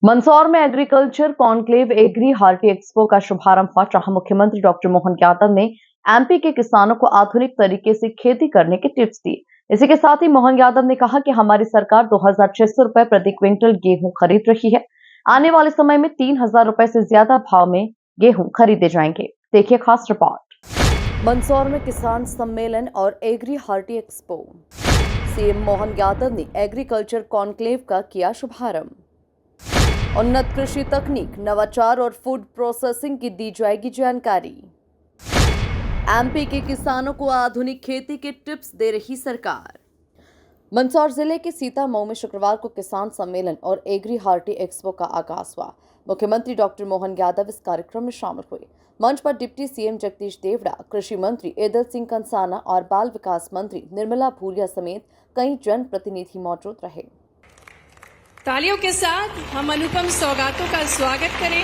मंदसौर में agriculture conclave agri horti expo का शुभारंभ हुआ, जहां मुख्यमंत्री डॉक्टर मोहन यादव ने एमपी के किसानों को आधुनिक तरीके से खेती करने के टिप्स दिए। इसी के साथ ही मोहन यादव ने कहा कि हमारी सरकार 2600 रुपए प्रति क्विंटल गेहूं खरीद रही है। आने वाले समय में 3000 रुपए से ज्यादा भाव में गेहूं खरीदे जाएंगे। देखिए खास रिपोर्ट। मंदसौर में किसान सम्मेलन और agri horti expo. CM Mohan Yadav ने एग्रीकल्चर कॉन्क्लेव का किया शुभारंभ। उन्नत कृषि तकनीक, नवाचार और फूड प्रोसेसिंग की दी जाएगी जानकारी। एमपी के किसानों को आधुनिक खेती के टिप्स दे रही सरकार। मंदसौर जिले के सीतामऊ में शुक्रवार को किसान सम्मेलन और एग्री हार्टी एक्सपो का आगाज हुआ। मुख्यमंत्री डॉक्टर मोहन यादव इस कार्यक्रम में शामिल हुए। मंच पर डिप्टी सीएम जगदीश देवड़ा, कृषि मंत्री एदल सिंह कंसाना और बाल विकास मंत्री निर्मला भूरिया समेत कई जनप्रतिनिधि मौजूद रहे। तालियों के साथ हम अनुपम सौगातों का स्वागत करें।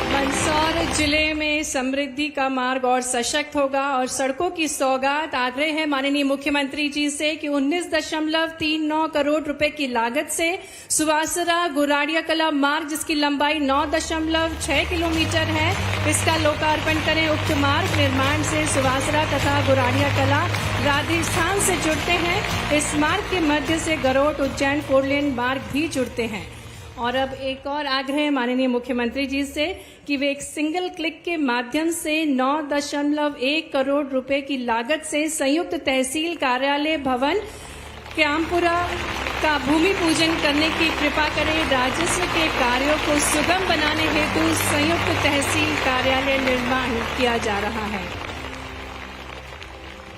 मंदसौर जिले में समृद्धि का मार्ग और सशक्त होगा और सड़कों की सौगात। आग्रह है माननीय मुख्यमंत्री जी से कि 19.39 करोड़ रुपए की लागत से सुवासरा गुराड़िया कला मार्ग, जिसकी लंबाई 9.6 किलोमीटर है, इसका लोकार्पण करें। उक्त मार्ग निर्माण से सुवासरा तथा गुराड़िया कला राजस्थान से जुड़ते हैं। इस मार्ग के मध्य से गरोट उज्जैन 4 लेन मार्ग भी जुड़ते हैं। और अब एक और आग्रह माननीय मुख्यमंत्री जी से कि वे एक सिंगल क्लिक के माध्यम से 9.1 करोड़ रुपए की लागत से संयुक्त तहसील कार्यालय भवन क्यामपुरा का भूमि पूजन करने की कृपा करें। राजस्व के कार्यों को सुगम बनाने हेतु संयुक्त तहसील कार्यालय निर्माण किया जा रहा है।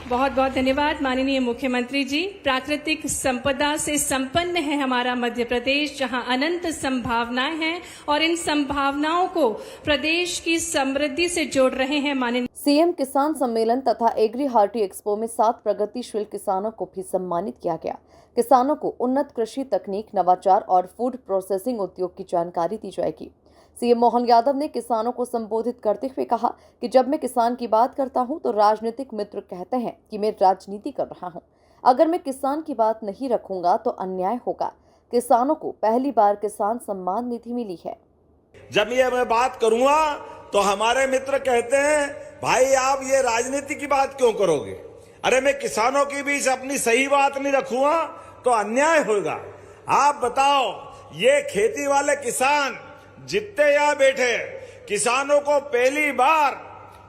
बहुत बहुत धन्यवाद माननीय मुख्यमंत्री जी। प्राकृतिक संपदा से संपन्न है हमारा मध्य प्रदेश, जहां अनंत संभावनाएं हैं और इन संभावनाओं को प्रदेश की समृद्धि से जोड़ रहे हैं। माननीय सीएम किसान सम्मेलन तथा एग्री हार्टी एक्सपो में 7 प्रगतिशील किसानों को भी सम्मानित किया गया। किसानों को उन्नत कृषि तकनीक, नवाचार और फूड प्रोसेसिंग उद्योग की जानकारी दी जाएगी। सीएम मोहन यादव ने किसानों को संबोधित करते हुए कहा कि जब मैं किसान की बात करता हूं तो राजनीतिक मित्र कहते हैं कि मैं राजनीति कर रहा हूं। अगर मैं किसान की बात नहीं रखूंगा तो अन्याय होगा। किसानों को पहली बार किसान सम्मान निधि मिली है। जब ये मैं बात करूंगा तो हमारे मित्र कहते हैं, भाई आप ये राजनीति की बात क्यों करोगे? अरे मैं किसानों की भी अपनी सही बात नहीं रखूंगा तो अन्याय होगा। आप बताओ, ये खेती वाले किसान जितने यहाँ बैठे, किसानों को पहली बार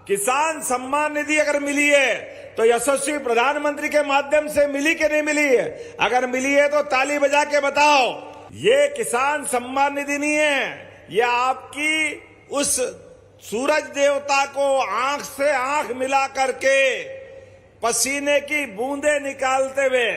किसान सम्मान निधि अगर मिली है तो यशस्वी प्रधानमंत्री के माध्यम से मिली कि नहीं मिली है? अगर मिली है तो ताली बजा के बताओ। ये किसान सम्मान निधि नहीं है, ये आपकी उस सूरज देवता को आंख से आंख मिला करके पसीने की बूंदें निकालते हुए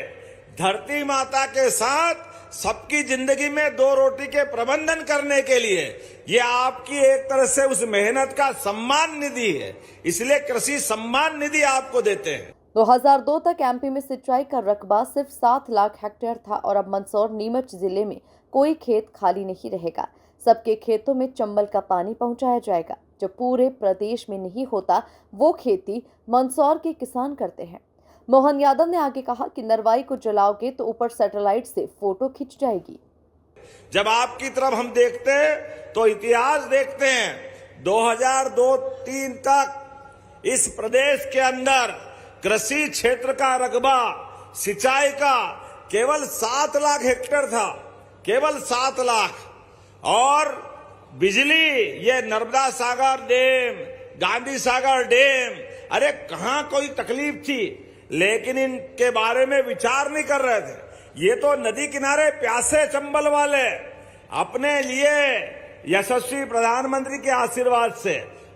धरती माता के साथ सबकी जिंदगी में 2 रोटी के प्रबंधन करने के लिए ये आपकी एक तरह से उस मेहनत का सम्मान निधि है। इसलिए कृषि सम्मान निधि आपको देते हैं। 2002 तक एमपी में सिंचाई का रकबा सिर्फ 7 लाख हेक्टेयर था और अब मंदसौर नीमच जिले में कोई खेत खाली नहीं रहेगा। सबके खेतों में चंबल का पानी पहुंचाया जाएगा। जो पूरे प्रदेश में नहीं होता वो खेती मंदसौर के किसान करते हैं। मोहन यादव ने आगे कहा कि नरवाई को जलाओगे तो ऊपर सैटेलाइट से फोटो खिंच जाएगी। जब आपकी तरफ हम देखते हैं तो इतिहास देखते हैं। 2002-03 तक इस प्रदेश के अंदर कृषि क्षेत्र का रकबा सिंचाई का केवल 7 लाख हेक्टेयर था, केवल 7 लाख। और बिजली, ये नर्मदा सागर डैम, गांधी सागर डैम, अरे कहां कोई तकलीफ थी, लेकिन इनके बारे में विचार नहीं कर रहे थे। ये तो नदी किनारे प्यासे चंबल वाले अपने लिए यशस्वी प्रधानमंत्री के आशीर्वाद से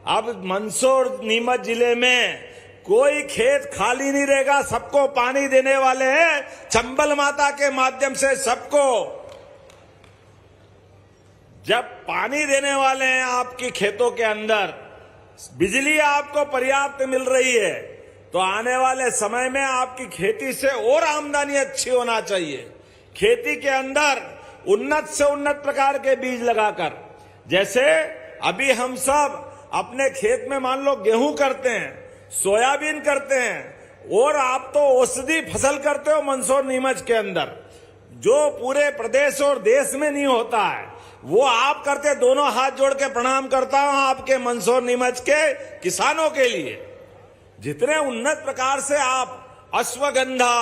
अब मंदसौर नीमच जिले में कोई खेत खाली नहीं रहेगा। सबको पानी देने वाले हैं चंबल माता के माध्यम से। सबको जब पानी देने वाले हैं आपकी खेतों के अंदर, बिजली आपको पर्याप्त मिल रही है, तो आने वाले समय में आपकी खेती से और आमदनी अच्छी होना चाहिए। खेती के अंदर उन्नत से उन्नत प्रकार के बीज लगाकर, जैसे अभी हम सब अपने खेत में मान लो गेहूं करते हैं, सोयाबीन करते हैं और आप तो औषधि फसल करते हो मंदसौर नीमच के अंदर, जो पूरे प्रदेश और देश में नहीं होता है, वो आप करते। दोनों हाथ जोड़ के प्रणाम करता हूं आपके मंदसौर नीमच के किसानों के लिए। जितने उन्नत प्रकार से आप अश्वगंधा,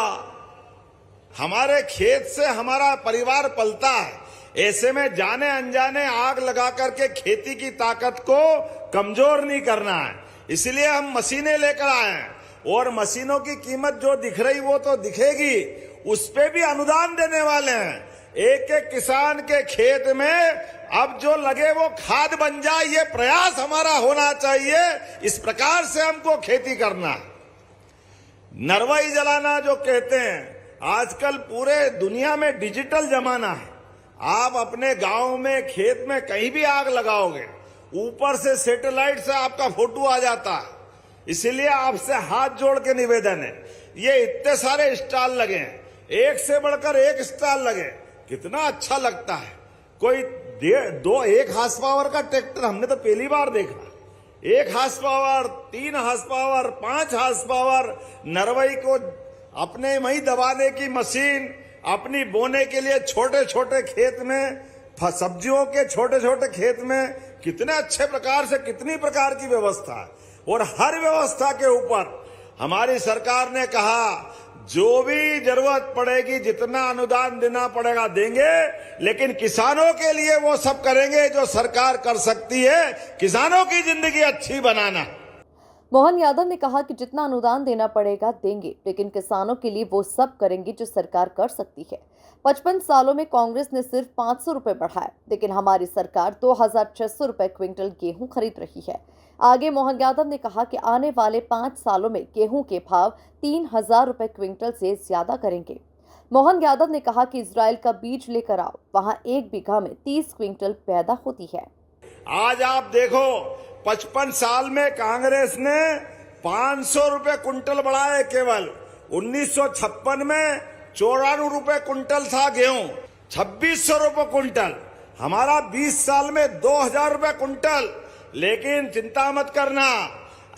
हमारे खेत से हमारा परिवार पलता है, ऐसे में जाने अनजाने आग लगा करके खेती की ताकत को कमजोर नहीं करना है। इसलिए हम मशीनें लेकर आए हैं और मशीनों की कीमत जो दिख रही वो तो दिखेगी, उस पे भी अनुदान देने वाले हैं। एक एक किसान के खेत में अब जो लगे वो खाद बन जाए, ये प्रयास हमारा होना चाहिए। इस प्रकार से हमको खेती करना है। नरवाई जलाना जो कहते हैं, आजकल पूरे दुनिया में डिजिटल जमाना है। आप अपने गांव में खेत में कहीं भी आग लगाओगे, ऊपर से सैटेलाइट से आपका फोटो आ जाता है। इसीलिए आपसे हाथ जोड़ के निवेदन है, ये इतने सारे स्टॉल लगे हैं, एक से बढ़कर एक स्टॉल लगे, कितना अच्छा लगता है। कोई 1 हार्स पावर का ट्रैक्टर हमने तो पहली बार देखा। 1 horsepower, 3 horsepower, 5 horsepower, नरवई को अपने वही दबाने की मशीन, अपनी बोने के लिए छोटे छोटे खेत में, सब्जियों के छोटे छोटे खेत में कितने अच्छे प्रकार से कितनी प्रकार की व्यवस्था है। और हर व्यवस्था के ऊपर हमारी सरकार ने कहा जो भी जरूरत पड़ेगी, जितना अनुदान देना पड़ेगा देंगे, लेकिन किसानों के लिए वो सब करेंगे जो सरकार कर सकती है, किसानों की जिंदगी अच्छी बनाना। मोहन यादव ने कहा कि जितना अनुदान देना पड़ेगा देंगे, लेकिन किसानों के लिए वो सब करेंगे जो सरकार कर सकती है। 55 सालों में कांग्रेस ने सिर्फ 500 रुपए बढ़ाए, लेकिन हमारी सरकार 2600 रुपए क्विंटल गेहूं खरीद रही है। आगे मोहन यादव ने कहा कि आने वाले 5 सालों में गेहूं के भाव 3000 रुपए क्विंटल से ज्यादा करेंगे। मोहन यादव ने कहा कि इजराइल का बीज लेकर आओ, वहां 1 बीघा में 30 क्विंटल पैदा होती है। आज आप देखो 55 साल में कांग्रेस ने 500 रुपए कुंटल बढ़ाए केवल। 1956 में 94 रुपए कुंटल था गेहूं, 2600 रुपए कुंटल। हमारा 20 साल में 2000 रुपए कुंटल। लेकिन चिंता मत करना,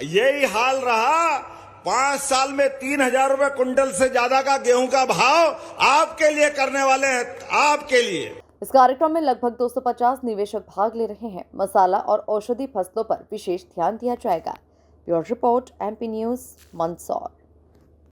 यही हाल रहा। 5 साल में 3000 रुपए कुंटल से ज्यादा का गेहूं का भाव आपके लिए करने वाले हैं, आपके लिए। इस कार्यक्रम में लगभग 250 निवेशक भाग ले रहे हैं। मसाला और औषधि फसलों पर विशेष ध्यान दिया जाएगा। Bureau report, MP news, Mandsaur.